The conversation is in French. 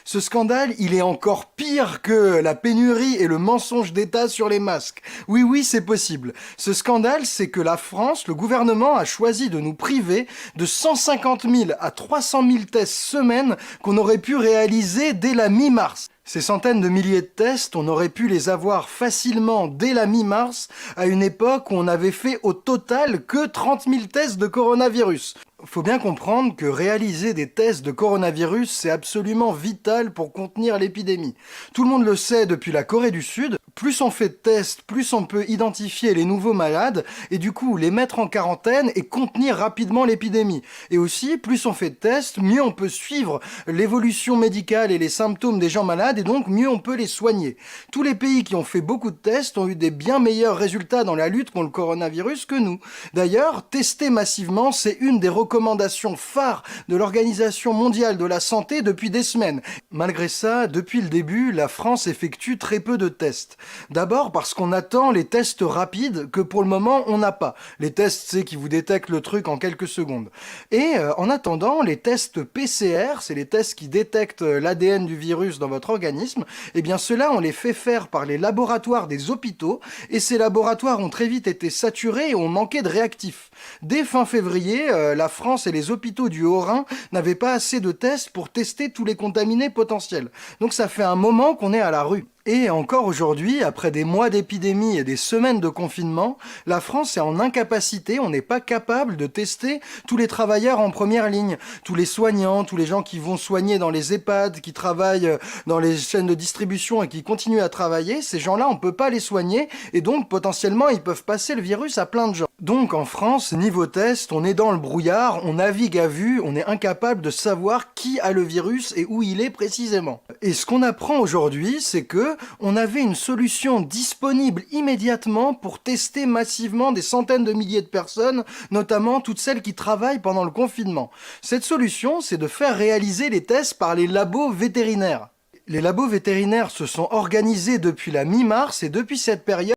Ce scandale, il est encore pire que la pénurie et le mensonge d'État sur les masques. Oui, oui, c'est possible. Ce scandale, c'est que la France, le gouvernement a choisi de nous priver de 150 000 à 300 000 tests semaine qu'on aurait pu réaliser dès la mi-mars. Ces centaines de milliers de tests, on aurait pu les avoir facilement dès la mi-mars, à une époque où on avait fait au total que 30 000 tests de coronavirus. Faut bien comprendre que réaliser des tests de coronavirus, c'est absolument vital pour contenir l'épidémie. Tout le monde le sait depuis la Corée du Sud, plus on fait de tests, plus on peut identifier les nouveaux malades et du coup les mettre en quarantaine et contenir rapidement l'épidémie. Et aussi, plus on fait de tests, mieux on peut suivre l'évolution médicale et les symptômes des gens malades et donc mieux on peut les soigner. Tous les pays qui ont fait beaucoup de tests ont eu des bien meilleurs résultats dans la lutte contre le coronavirus que nous. D'ailleurs, tester massivement, c'est une des recommandations phares de l'Organisation mondiale de la santé depuis des semaines. Malgré ça, depuis le début, la France effectue très peu de tests. D'abord parce qu'on attend les tests rapides que pour le moment on n'a pas. Les tests, c'est qui vous détectent le truc en quelques secondes. Et en attendant, les tests PCR, c'est les tests qui détectent l'ADN du virus dans votre organisme, eh bien ceux-là on les fait faire par les laboratoires des hôpitaux et ces laboratoires ont très vite été saturés et ont manqué de réactifs. Dès fin février, la France et les hôpitaux du Haut-Rhin n'avaient pas assez de tests pour tester tous les contaminés potentiels. Donc ça fait un moment qu'on est à la rue. Et encore aujourd'hui, après des mois d'épidémie et des semaines de confinement, la France est en incapacité, on n'est pas capable de tester tous les travailleurs en première ligne, tous les soignants, tous les gens qui vont soigner dans les EHPAD, qui travaillent dans les chaînes de distribution et qui continuent à travailler, ces gens-là, on ne peut pas les soigner et donc potentiellement ils peuvent passer le virus à plein de gens. Donc en France, niveau test, on est dans le brouillard, on navigue à vue, on est incapable de savoir qui a le virus et où il est précisément. Et ce qu'on apprend aujourd'hui, c'est que on avait une solution disponible immédiatement pour tester massivement des centaines de milliers de personnes, notamment toutes celles qui travaillent pendant le confinement. Cette solution, c'est de faire réaliser les tests par les labos vétérinaires. Les labos vétérinaires se sont organisés depuis la mi-mars et depuis cette période,